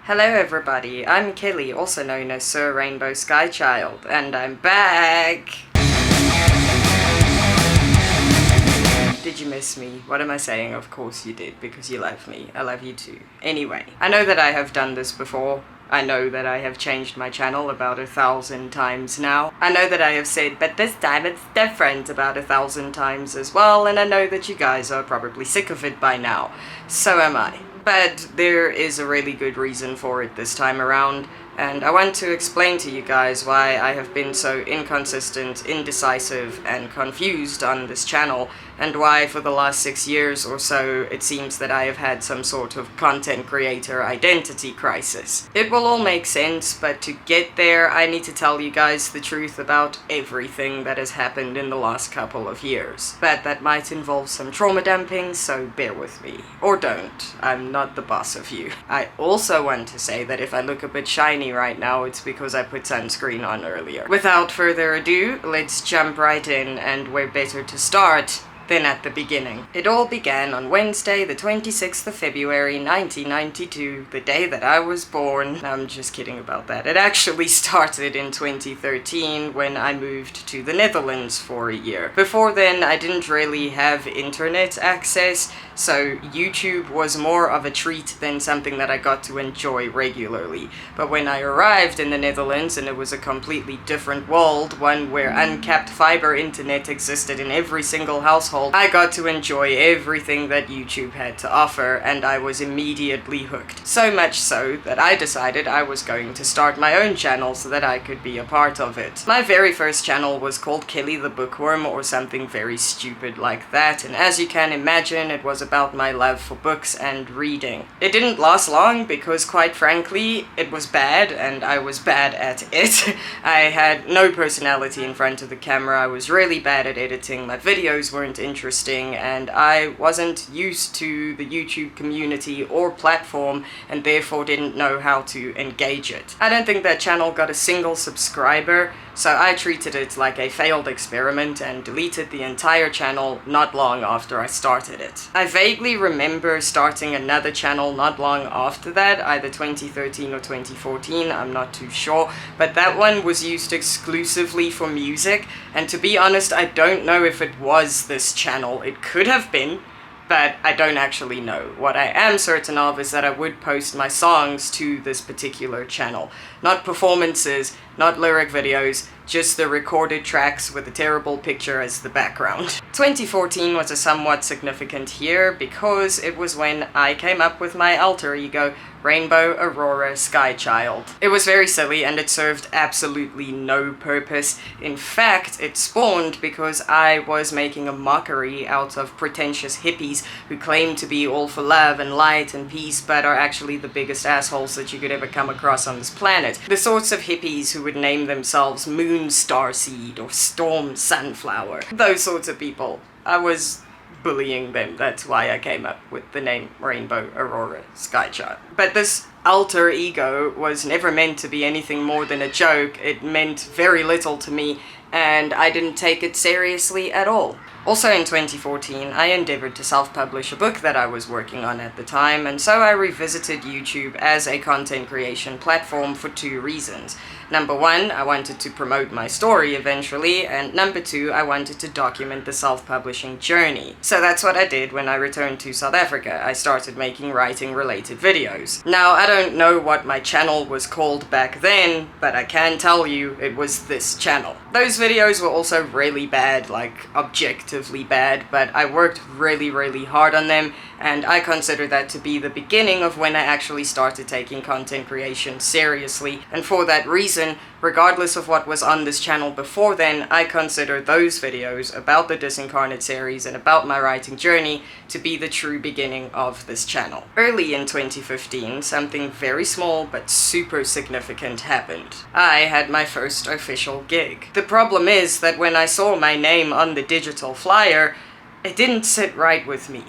Hello everybody, I'm Kelly, also known as Sir Rainbow Sky Child, and I'm back! Did you miss me? What am I saying? Of course you did, because you love me. I love you too. Anyway, I know that I have done this before. I know that I have changed my channel about 1,000 times now. I know that I have said, but this time it's different about 1,000 times as well, and I know that you guys are probably sick of it by now. So am I. But there is a really good reason for it this time around, and I want to explain to you guys why I have been so inconsistent, indecisive, and confused on this channel, and why for the last 6 years or so it seems that I have had some sort of content creator identity crisis. It will all make sense, but to get there I need to tell you guys the truth about everything that has happened in the last couple of years. But that might involve some trauma dumping, so bear with me. Or don't. I'm not the boss of you. I also want to say that if I look a bit shiny right now, it's because I put sunscreen on earlier. Without further ado, let's jump right in, and where better to start than at the beginning. It all began on Wednesday, the 26th of February, 1992, the day that I was born. No, I'm just kidding about that. It actually started in 2013 when I moved to the Netherlands for a year. Before then, I didn't really have internet access, so YouTube was more of a treat than something that I got to enjoy regularly. But when I arrived in the Netherlands, and it was a completely different world, one where uncapped fiber internet existed in every single household, I got to enjoy everything that YouTube had to offer, and I was immediately hooked. So much so that I decided I was going to start my own channel so that I could be a part of it. My very first channel was called Kelly the Bookworm, or something very stupid like that, and as you can imagine, it was about my love for books and reading. It didn't last long because, quite frankly, it was bad and I was bad at it. I had no personality in front of the camera, I was really bad at editing, my videos weren't interesting, and I wasn't used to the YouTube community or platform and therefore didn't know how to engage it. I don't think that channel got a single subscriber, so I treated it like a failed experiment and deleted the entire channel not long after I started it. I vaguely remember starting another channel not long after that, either 2013 or 2014, I'm not too sure, but that one was used exclusively for music, and to be honest, I don't know if it was this channel. It could have been, but I don't actually know. What I am certain of is that I would post my songs to this particular channel. Not performances, not lyric videos, just the recorded tracks with a terrible picture as the background. 2014 was a somewhat significant year because it was when I came up with my alter ego, Rainbow Aurora Sky Child. It was very silly and it served absolutely no purpose. In fact, it spawned because I was making a mockery out of pretentious hippies who claim to be all for love and light and peace but are actually the biggest assholes that you could ever come across on this planet. The sorts of hippies who would name themselves Moon Starseed or Storm Sunflower. Those sorts of people. I was bullying them. That's why I came up with the name Rainbow Aurora Sky Child. But this alter ego was never meant to be anything more than a joke. It meant very little to me, and I didn't take it seriously at all. Also in 2014, I endeavored to self-publish a book that I was working on at the time, and so I revisited YouTube as a content creation platform for two reasons. Number one, I wanted to promote my story eventually, and number two, I wanted to document the self-publishing journey. So that's what I did when I returned to South Africa. I started making writing-related videos. Now, I don't know what my channel was called back then, but I can tell you it was this channel. Those videos were also really bad, like objectively bad, but I worked really hard on them, and I consider that to be the beginning of when I actually started taking content creation seriously, and for that reason, regardless of what was on this channel before then, I consider those videos about the Disincarnate series and about my writing journey to be the true beginning of this channel. Early in 2015, something very small but super significant happened. I had my first official gig. The problem is that when I saw my name on the digital flyer, it didn't sit right with me.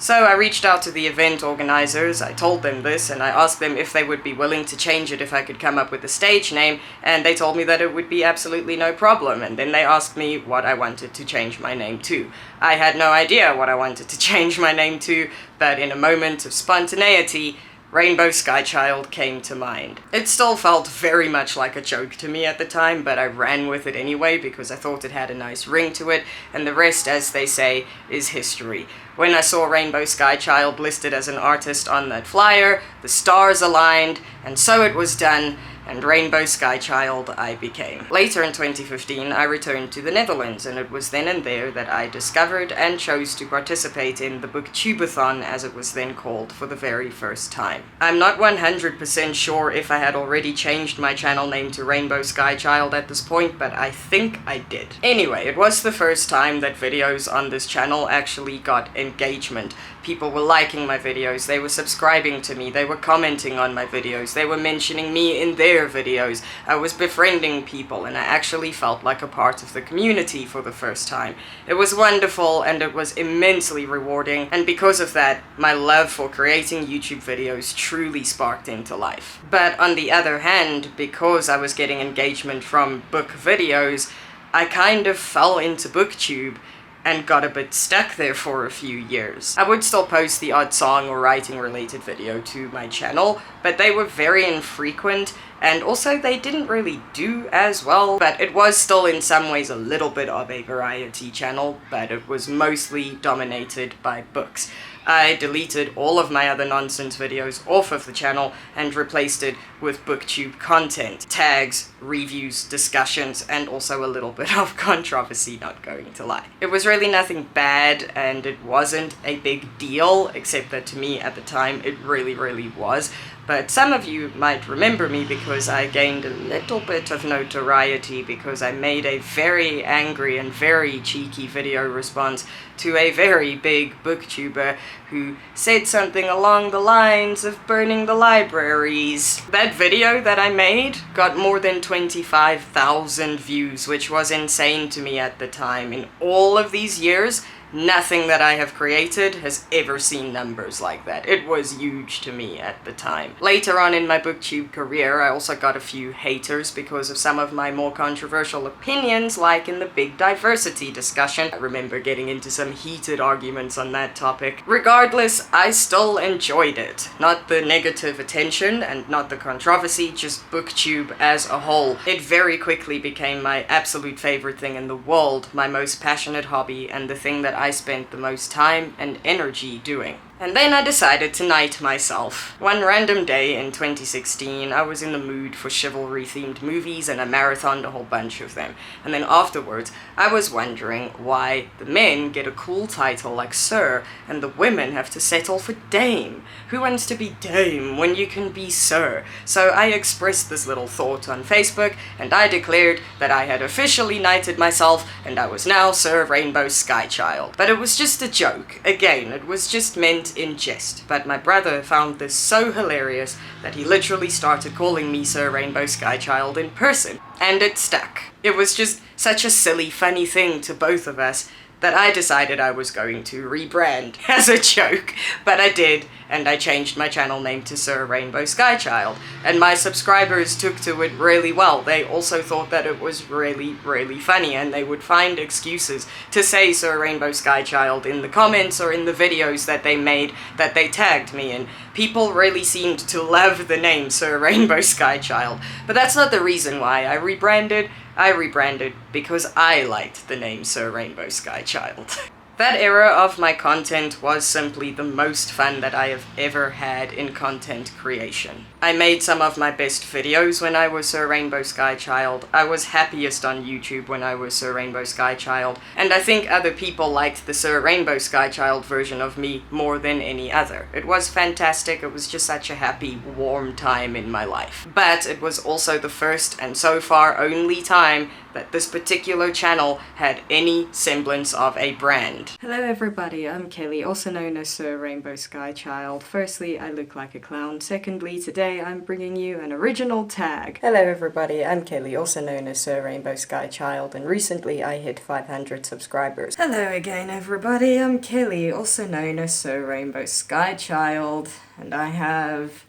So I reached out to the event organizers, I told them this, and I asked them if they would be willing to change it if I could come up with a stage name, and they told me that it would be absolutely no problem, and then they asked me what I wanted to change my name to. I had no idea what I wanted to change my name to, but in a moment of spontaneity, Rainbow Sky Child came to mind. It still felt very much like a joke to me at the time, but I ran with it anyway because I thought it had a nice ring to it, and the rest, as they say, is history. When I saw Rainbow Sky Child listed as an artist on that flyer, the stars aligned, and so it was done, and Rainbow Sky Child I became. Later in 2015, I returned to the Netherlands, and it was then and there that I discovered and chose to participate in the Booktubeathon, as it was then called, for the very first time. I'm not 100% sure if I had already changed my channel name to Rainbow Sky Child at this point, but I think I did. Anyway, it was the first time that videos on this channel actually got engagement. People were liking my videos, they were subscribing to me, they were commenting on my videos, they were mentioning me in their videos, I was befriending people, and I actually felt like a part of the community for the first time. It was wonderful, and it was immensely rewarding, and because of that, my love for creating YouTube videos truly sparked into life. But on the other hand, because I was getting engagement from book videos, I kind of fell into BookTube and got a bit stuck there for a few years. I would still post the odd song or writing related video to my channel, but they were very infrequent, and also they didn't really do as well, but it was still in some ways a little bit of a variety channel, but it was mostly dominated by books. I deleted all of my other nonsense videos off of the channel and replaced it with BookTube content. Tags, reviews, discussions, and also a little bit of controversy, not going to lie. It was really nothing bad, and it wasn't a big deal, except that to me at the time it really was. But some of you might remember me because I gained a little bit of notoriety because I made a very angry and very cheeky video response to a very big booktuber who said something along the lines of burning the libraries. That video that I made got more than 25,000 views, which was insane to me at the time. In all of these years, nothing that I have created has ever seen numbers like that. It was huge to me at the time. Later on in my BookTube career, I also got a few haters because of some of my more controversial opinions, like in the big diversity discussion. I remember getting into some heated arguments on that topic. Regardless, I still enjoyed it. Not the negative attention and not the controversy, just BookTube as a whole. It very quickly became my absolute favorite thing in the world, my most passionate hobby, and the thing that I spent the most time and energy doing. And then I decided to knight myself. One random day in 2016, I was in the mood for chivalry-themed movies and I marathoned a whole bunch of them. And then afterwards, I was wondering why the men get a cool title like Sir and the women have to settle for Dame. Who wants to be Dame when you can be Sir? So I expressed this little thought on Facebook and I declared that I had officially knighted myself and I was now Sir Rainbow Sky Child. But it was just a joke. Again, it was just meant in jest, but my brother found this so hilarious that he literally started calling me Sir Rainbow Sky Child in person, and it stuck. It was just such a silly, funny thing to both of us that I decided I was going to rebrand as a joke, but I did, and I changed my channel name to Sir Rainbow Sky Child, and my subscribers took to it really well. They also thought that it was really funny, and they would find excuses to say Sir Rainbow Sky Child in the comments or in the videos that they made that they tagged me in. People really seemed to love the name Sir Rainbow Sky Child, but that's not the reason why I rebranded. I rebranded because I liked the name Sir Rainbow Sky Child. That era of my content was simply the most fun that I have ever had in content creation. I made some of my best videos when I was Sir Rainbow Sky Child. I was happiest on YouTube when I was Sir Rainbow Sky Child, and I think other people liked the Sir Rainbow Sky Child version of me more than any other. It was fantastic, it was just such a happy, warm time in my life. But it was also the first and so far only time that this particular channel had any semblance of a brand. Hello everybody, I'm Kelly, also known as Sir Rainbow Sky Child. Firstly, I look like a clown. Secondly, today I'm bringing you an original tag. Hello everybody, I'm Kelly, also known as Sir Rainbow Sky Child, and recently I hit 500 subscribers. Hello again everybody, I'm Kelly, also known as Sir Rainbow Sky Child, and I have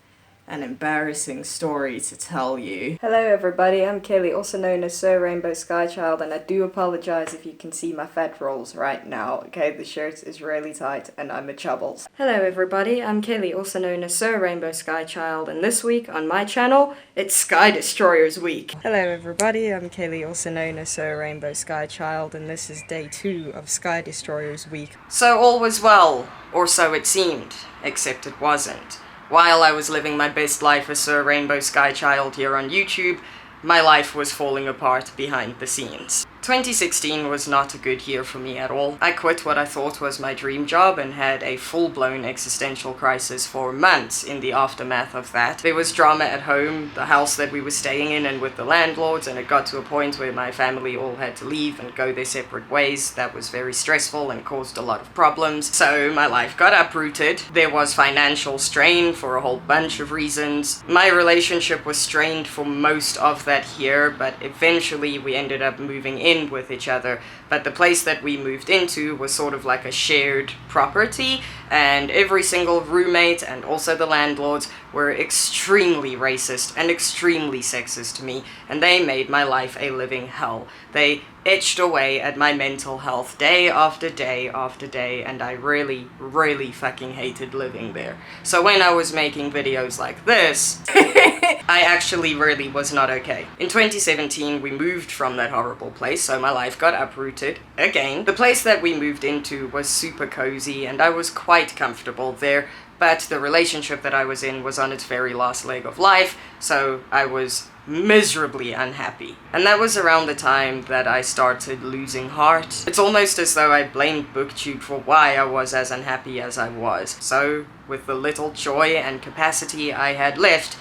an embarrassing story to tell you. Hello everybody, I'm Kelly, also known as Sir Rainbow Sky Child, and I do apologize if you can see my fat rolls right now, okay? The shirt is really tight and I'm a chubbles. Hello everybody, I'm Kelly, also known as Sir Rainbow Sky Child, and this week on my channel, it's Sky Destroyers Week. Hello everybody, I'm Kelly, also known as Sir Rainbow Sky Child, and this is day 2 of Sky Destroyers Week. So all was well, or so it seemed, except it wasn't. While I was living my best life as Sir Rainbow Sky Child here on YouTube, my life was falling apart behind the scenes. 2016 was not a good year for me at all. I quit what I thought was my dream job and had a full-blown existential crisis for months in the aftermath of that. There was drama at home, the house that we were staying in and with the landlords, and it got to a point where my family all had to leave and go their separate ways. That was very stressful and caused a lot of problems. So my life got uprooted. There was financial strain for a whole bunch of reasons. My relationship was strained for most of that year, but eventually we ended up moving in with each other, but the place that we moved into was sort of like a shared property, and every single roommate and also the landlords were extremely racist and extremely sexist to me, and they made my life a living hell. They etched away at my mental health day after day after day, and I really, really fucking hated living there. So when I was making videos like this, I actually really was not okay. In 2017, we moved from that horrible place, so my life got uprooted again. The place that we moved into was super cozy, and I was quite comfortable there, but the relationship that I was in was on its very last leg of life, so I was miserably unhappy. And that was around the time that I started losing heart. It's almost as though I blamed BookTube for why I was as unhappy as I was. So, with the little joy and capacity I had left,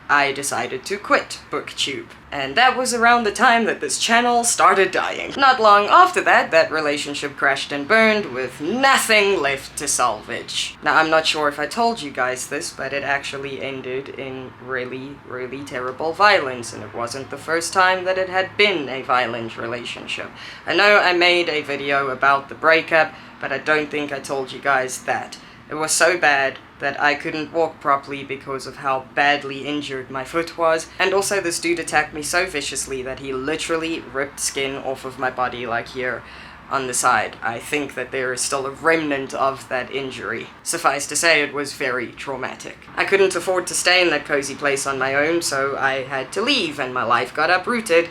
I decided to quit BookTube. And that was around the time that this channel started dying. Not long after that, that relationship crashed and burned with nothing left to salvage. Now, I'm not sure if I told you guys this, but it actually ended in really, really terrible violence, and it wasn't the first time that it had been a violent relationship. I know I made a video about the breakup, but I don't think I told you guys that. It was so bad that I couldn't walk properly because of how badly injured my foot was, and also this dude attacked me so viciously that he literally ripped skin off of my body, like here on the side. I think that there is still a remnant of that injury. Suffice to say, it was very traumatic. I couldn't afford to stay in that cozy place on my own, so I had to leave, and my life got uprooted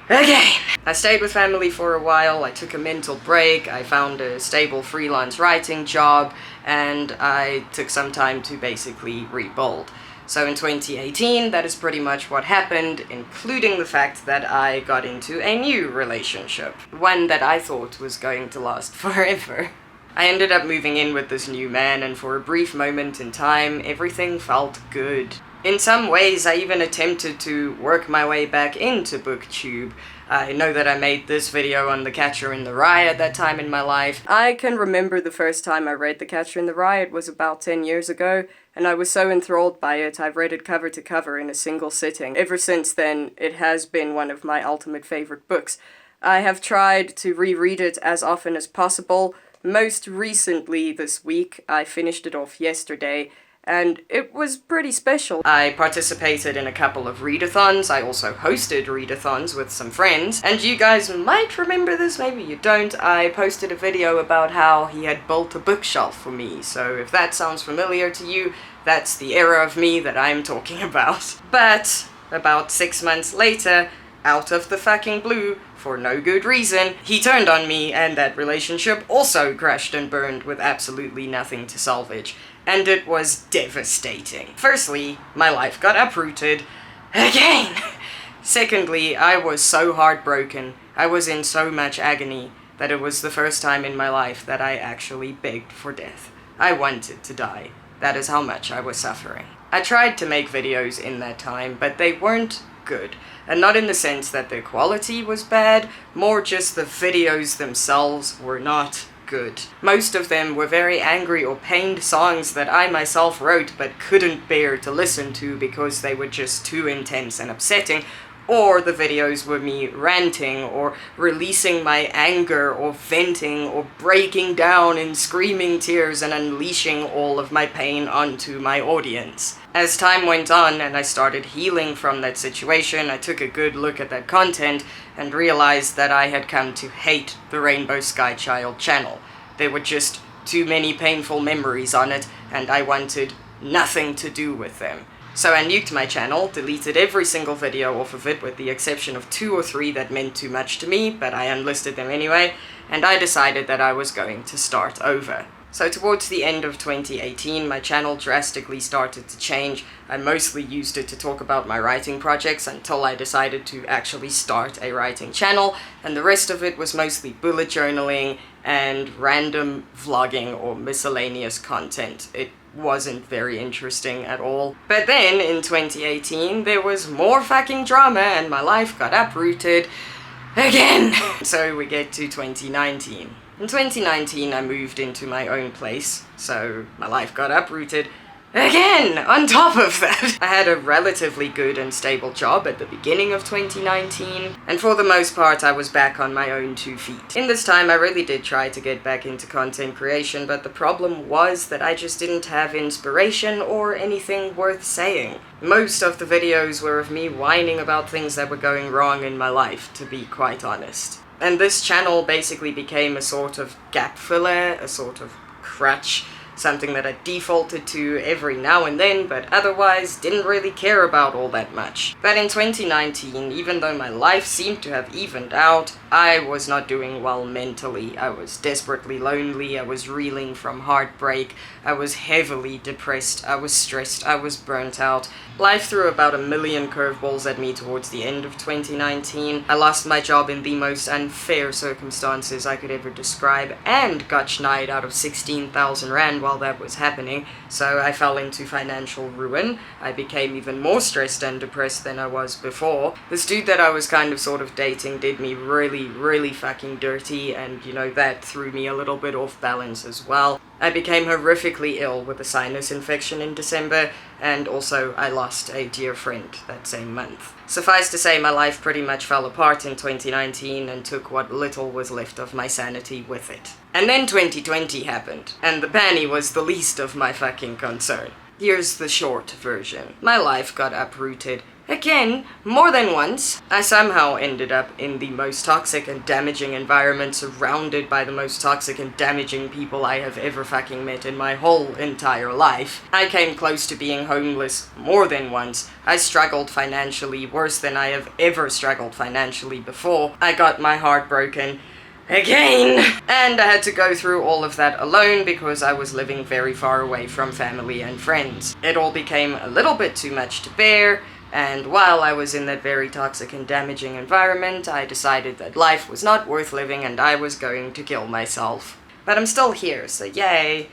again. I stayed with family for a while, I took a mental break, I found a stable freelance writing job, and I took some time to basically rebuild. So in 2018, that is pretty much what happened, including the fact that I got into a new relationship. One that I thought was going to last forever. I ended up moving in with this new man, and for a brief moment in time, everything felt good. In some ways, I even attempted to work my way back into BookTube. I know that I made this video on The Catcher in the Rye at that time in my life. I can remember the first time I read The Catcher in the Rye. It was about 10 years ago, and I was so enthralled by it, I've read it cover to cover in a single sitting. Ever since then, it has been one of my ultimate favorite books. I have tried to reread it as often as possible. Most recently this week, I finished it off yesterday, and it was pretty special. I participated in a couple of readathons. I also hosted readathons with some friends, and you guys might remember this, maybe you don't. I posted a video about how he had built a bookshelf for me, so if that sounds familiar to you, that's the era of me that I'm talking about. But about 6 months later, out of the fucking blue, for no good reason, he turned on me, and that relationship also crashed and burned with absolutely nothing to salvage. And it was devastating. Firstly, my life got uprooted again. Secondly, I was so heartbroken, I was in so much agony, that it was the first time in my life that I actually begged for death. I wanted to die. That is how much I was suffering. I tried to make videos in that time, but they weren't good. And not in the sense that their quality was bad, more just the videos themselves were not good. Most of them were very angry or pained songs that I myself wrote but couldn't bear to listen to because they were just too intense and upsetting, or the videos were me ranting or releasing my anger or venting or breaking down in screaming tears and unleashing all of my pain onto my audience. As time went on and I started healing from that situation, I took a good look at that content and realized that I had come to hate the Rainbow Sky Child channel. There were just too many painful memories on it, and I wanted nothing to do with them. So I nuked my channel, deleted every single video off of it with the exception of 2 or 3 that meant too much to me, but I unlisted them anyway, and I decided that I was going to start over. So towards the end of 2018, my channel drastically started to change. I mostly used it to talk about my writing projects until I decided to actually start a writing channel, and the rest of it was mostly bullet journaling and random vlogging or miscellaneous content. It wasn't very interesting at all. But then in 2018 there was more fucking drama and my life got uprooted again. So we get to 2019. In 2019 I moved into my own place, so my life got uprooted again on top of that. I had a relatively good and stable job at the beginning of 2019, and for the most part I was back on my own 2 feet. In this time I really did try to get back into content creation, but the problem was that I just didn't have inspiration or anything worth saying. Most of the videos were of me whining about things that were going wrong in my life, to be quite honest. And this channel basically became a sort of gap filler, a sort of crutch, something that I defaulted to every now and then, but otherwise didn't really care about all that much. But in 2019, even though my life seemed to have evened out, I was not doing well mentally. I was desperately lonely, I was reeling from heartbreak, I was heavily depressed, I was stressed, I was burnt out. Life threw about a million curveballs at me towards the end of 2019. I lost my job in the most unfair circumstances I could ever describe and got schneid out of 16,000 rand while that was happening, so I fell into financial ruin. I became even more stressed and depressed than I was before. This dude that I was kind of sort of dating did me really fucking dirty, and you know, that threw me a little bit off balance as well. I became horrifically ill with a sinus infection in December, and also I lost a dear friend that same month. Suffice to say, my life pretty much fell apart in 2019 and took what little was left of my sanity with it. And then 2020 happened, and the panny was the least of my fucking concern. Here's the short version. My life got uprooted. Again, more than once. I somehow ended up in the most toxic and damaging environment, surrounded by the most toxic and damaging people I have ever fucking met in my whole entire life. I came close to being homeless more than once. I struggled financially worse than I have ever struggled financially before. I got my heart broken again! And I had to go through all of that alone because I was living very far away from family and friends. It all became a little bit too much to bear, and while I was in that very toxic and damaging environment, I decided that life was not worth living and I was going to kill myself. But I'm still here, so yay.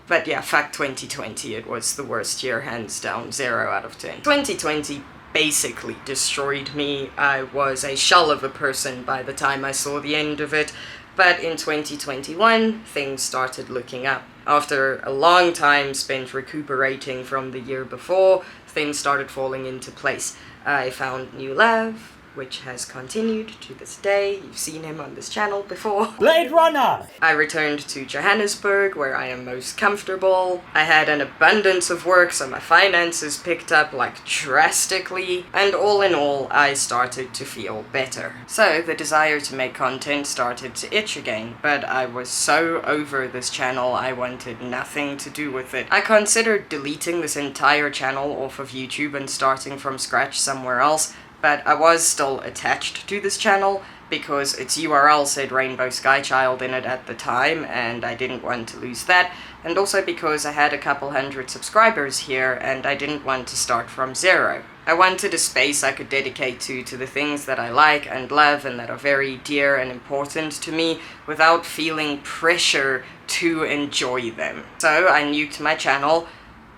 But yeah, fuck 2020, it was the worst year, hands down, 0 out of 10. 2020 basically destroyed me. I was a shell of a person by the time I saw the end of it. But in 2021, things started looking up. After a long time spent recuperating from the year before, things started falling into place. I found new love, which has continued to this day. You've seen him on this channel before. Blade Runner! I returned to Johannesburg, where I am most comfortable. I had an abundance of work, so my finances picked up like drastically, and all in all, I started to feel better. So the desire to make content started to itch again, but I was so over this channel, I wanted nothing to do with it. I considered deleting this entire channel off of YouTube and starting from scratch somewhere else, but I was still attached to this channel because its URL said Rainbow Sky Child in it at the time, and I didn't want to lose that, and also because I had a couple hundred subscribers here and I didn't want to start from 0. I wanted a space I could dedicate to the things that I like and love and that are very dear and important to me without feeling pressure to enjoy them. So I nuked my channel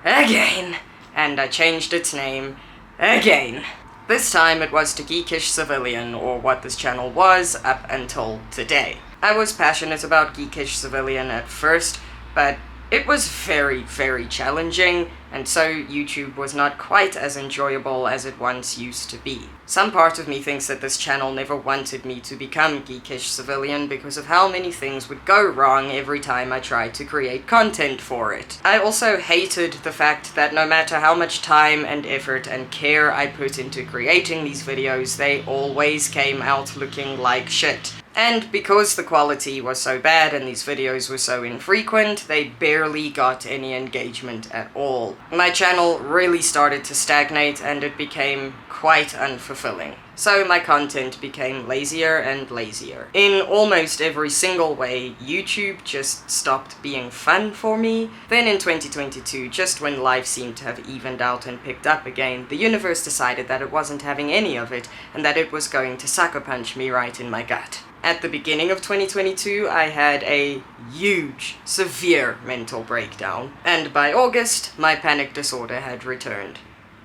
again, and I changed its name again. This time it was to Geekish Civilian, or what this channel was up until today. I was passionate about Geekish Civilian at first, but It was very, very challenging, and so YouTube was not quite as enjoyable as it once used to be. Some part of me thinks that this channel never wanted me to become Geekish Civilian because of how many things would go wrong every time I tried to create content for it. I also hated the fact that no matter how much time and effort and care I put into creating these videos, they always came out looking like shit. And because the quality was so bad and these videos were so infrequent, they barely got any engagement at all. My channel really started to stagnate and it became quite unfulfilling. So my content became lazier and lazier. In almost every single way, YouTube just stopped being fun for me. Then in 2022, just when life seemed to have evened out and picked up again, the universe decided that it wasn't having any of it and that it was going to sucker punch me right in my gut. At the beginning of 2022, I had a huge, severe mental breakdown, and by August, my panic disorder had returned.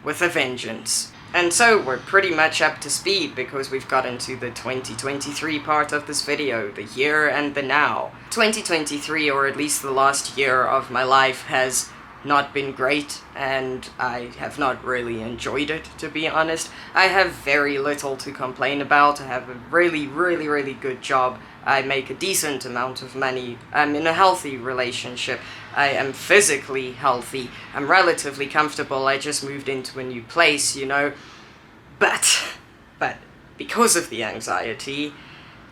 With a vengeance. And so we're pretty much up to speed because we've gotten to the 2023 part of this video, the here and the now. 2023, or at least the last year of my life, has not been great, and I have not really enjoyed it, to be honest. I have very little to complain about. I have a really good job. I make a decent amount of money. I'm in a healthy relationship. I am physically healthy. I'm relatively comfortable. I just moved into a new place, you know. But because of the anxiety,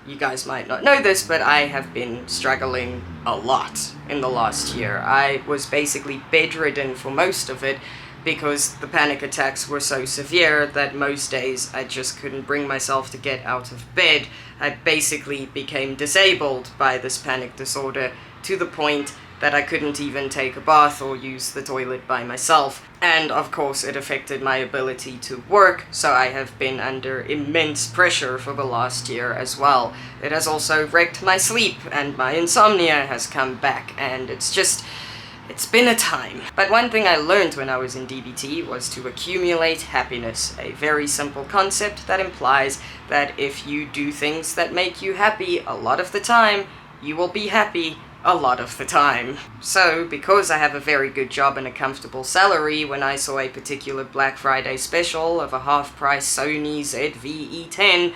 you guys might not know this, but I have been struggling a lot in the last year. I was basically bedridden for most of it because the panic attacks were so severe that most days I just couldn't bring myself to get out of bed. I basically became disabled by this panic disorder to the point that I couldn't even take a bath or use the toilet by myself. And of course it affected my ability to work, so I have been under immense pressure for the last year as well. It has also wrecked my sleep, and my insomnia has come back, and it's been a time. But one thing I learned when I was in DBT was to accumulate happiness, a very simple concept that implies that if you do things that make you happy a lot of the time, you will be happy a lot of the time. So, because I have a very good job and a comfortable salary, when I saw a particular Black Friday special of a half-price Sony ZV-E10,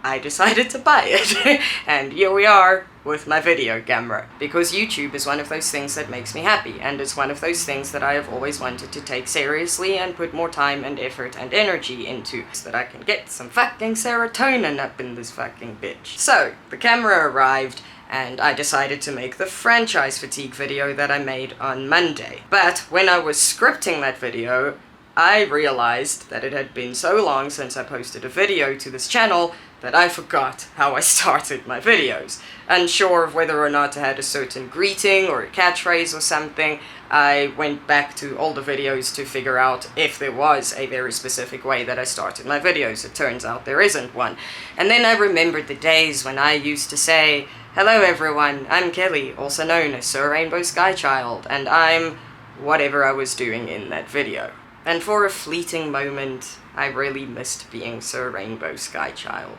I decided to buy it. And here we are with my video camera. Because YouTube is one of those things that makes me happy, and it's one of those things that I have always wanted to take seriously and put more time and effort and energy into, so that I can get some fucking serotonin up in this fucking bitch. So, the camera arrived, and I decided to make the franchise fatigue video that I made on Monday. But when I was scripting that video, I realized that it had been so long since I posted a video to this channel that I forgot how I started my videos. Unsure of whether or not I had a certain greeting or a catchphrase or something, I went back to older videos to figure out if there was a very specific way that I started my videos. It turns out there isn't one. And then I remembered the days when I used to say, "Hello everyone, I'm Kelly, also known as Sir Rainbow Skychild, and I'm whatever I was doing in that video." And for a fleeting moment, I really missed being Sir Rainbow Skychild.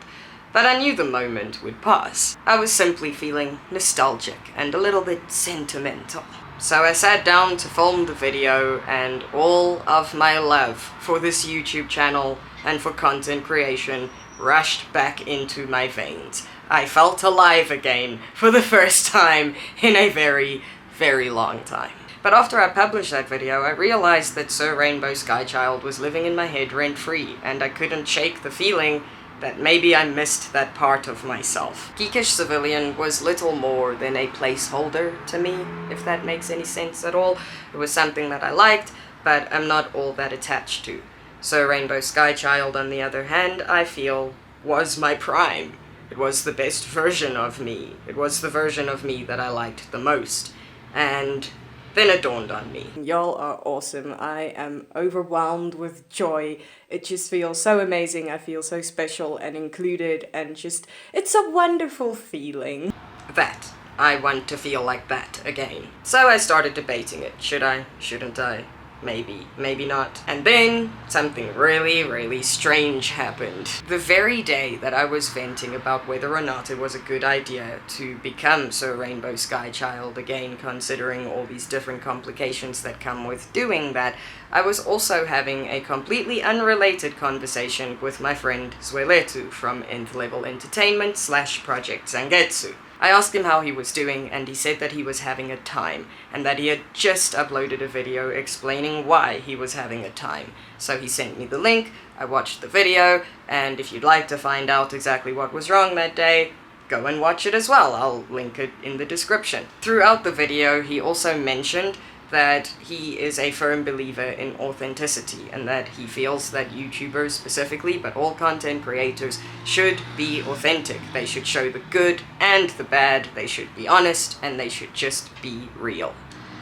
But I knew the moment would pass. I was simply feeling nostalgic and a little bit sentimental. So I sat down to film the video, and all of my love for this YouTube channel and for content creation rushed back into my veins. I felt alive again for the first time in a very, very long time. But after I published that video, I realized that Sir Rainbow Skychild was living in my head rent-free, and I couldn't shake the feeling that maybe I missed that part of myself. Geekish Civilian was little more than a placeholder to me, if that makes any sense at all. It was something that I liked, but I'm not all that attached to. Sir Rainbow Skychild, on the other hand, I feel was my prime. It was the best version of me. It was the version of me that I liked the most. And then it dawned on me. Y'all are awesome. I am overwhelmed with joy. It just feels so amazing. I feel so special and included, and just, it's a wonderful feeling. That. I want to feel like that again. So I started debating it. Should I? Shouldn't I? Maybe, maybe not. And then something really strange happened. The very day that I was venting about whether or not it was a good idea to become Sir Rainbow Sky Child again, considering all these different complications that come with doing that, I was also having a completely unrelated conversation with my friend Zwelethu from Nth Level Entertainment / Project Zangetsu. I asked him how he was doing, and he said that he was having a time, and that he had just uploaded a video explaining why he was having a time. So he sent me the link, I watched the video, and if you'd like to find out exactly what was wrong that day, go and watch it as well. I'll link it in the description. Throughout the video, he also mentioned that he is a firm believer in authenticity, and that he feels that YouTubers specifically, but all content creators, should be authentic. They should show the good and the bad, they should be honest, and they should just be real.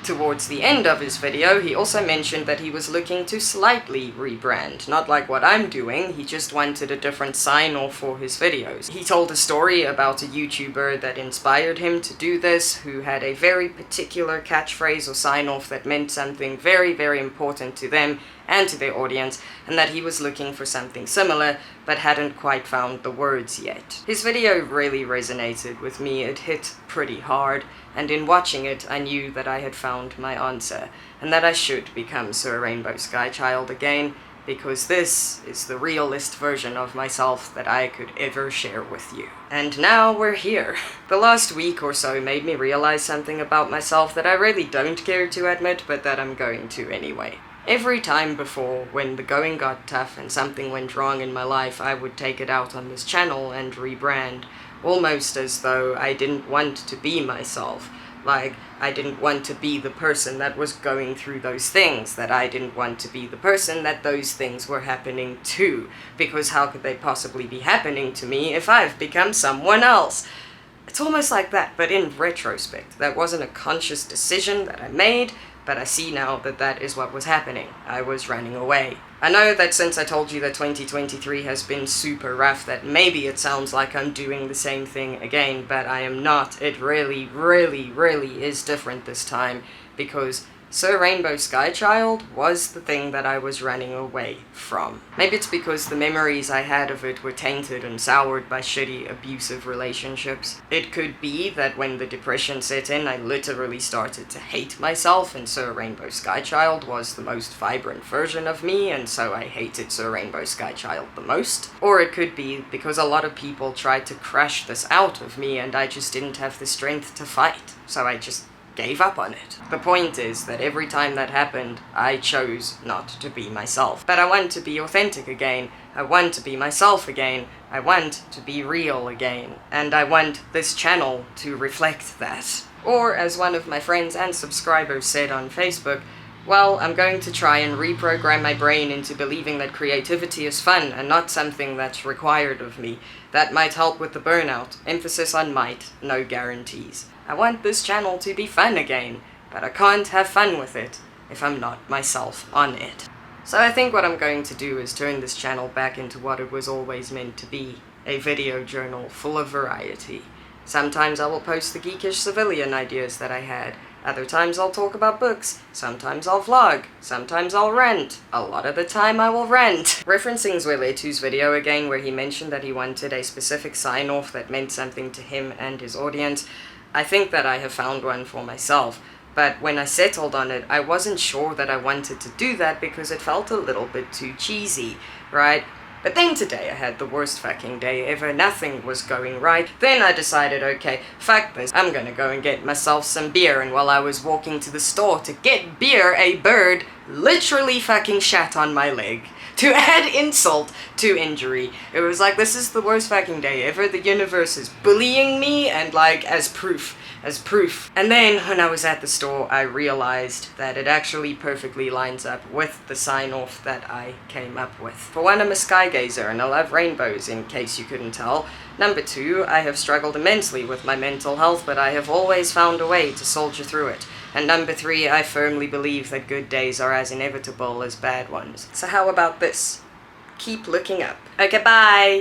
Towards the end of his video, he also mentioned that he was looking to slightly rebrand. Not like what I'm doing, he just wanted a different sign-off for his videos. He told a story about a YouTuber that inspired him to do this, who had a very particular catchphrase or sign-off that meant something very important to them and to their audience, and that he was looking for something similar, but hadn't quite found the words yet. His video really resonated with me. It hit pretty hard, and in watching it, I knew that I had found my answer, and that I should become Sir Rainbow Sky Child again, because this is the realest version of myself that I could ever share with you. And now we're here. The last week or so made me realize something about myself that I really don't care to admit, but that I'm going to anyway. Every time before, when the going got tough and something went wrong in my life, I would take it out on this channel and rebrand, almost as though I didn't want to be myself. Like, I didn't want to be the person that was going through those things, that I didn't want to be the person that those things were happening to, because how could they possibly be happening to me if I've become someone else? It's almost like that, but in retrospect. That wasn't a conscious decision that I made, but I see now that that is what was happening. I was running away. I know that since I told you that 2023 has been super rough, that maybe it sounds like I'm doing the same thing again, but I am not. It really is different this time, because Sir Rainbow Sky Child was the thing that I was running away from. Maybe it's because the memories I had of it were tainted and soured by shitty, abusive relationships. It could be that when the depression set in, I literally started to hate myself, and Sir Rainbow Sky Child was the most vibrant version of me, and so I hated Sir Rainbow Sky Child the most. Or it could be because a lot of people tried to crush this out of me, and I just didn't have the strength to fight, so I just gave up on it. The point is that every time that happened, I chose not to be myself. But I want to be authentic again. I want to be myself again. I want to be real again. And I want this channel to reflect that. Or, as one of my friends and subscribers said on Facebook, well, I'm going to try and reprogram my brain into believing that creativity is fun and not something that's required of me. That might help with the burnout. Emphasis on might, no guarantees. I want this channel to be fun again, but I can't have fun with it if I'm not myself on it. So I think what I'm going to do is turn this channel back into what it was always meant to be, a video journal full of variety. Sometimes I will post the geekish civilian ideas that I had, other times I'll talk about books, sometimes I'll vlog, sometimes I'll rant, a lot of the time I will rant. Referencing Zwelethu's video again, where he mentioned that he wanted a specific sign-off that meant something to him and his audience, I think that I have found one for myself, but when I settled on it, I wasn't sure that I wanted to do that because it felt a little bit too cheesy, right? But then today I had the worst fucking day ever, nothing was going right. Then I decided, okay, fuck this, I'm gonna go and get myself some beer, and while I was walking to the store to get beer, a bird literally fucking shat on my leg. To add insult to injury. It was like, this is the worst fucking day ever, the universe is bullying me, and like, as proof. And then, when I was at the store, I realized that it actually perfectly lines up with the sign-off that I came up with. For one, I'm a sky gazer, and I love rainbows, in case you couldn't tell. Number two, I have struggled immensely with my mental health, but I have always found a way to soldier through it. And number three, I firmly believe that good days are as inevitable as bad ones. So how about this? Keep looking up. Okay, bye!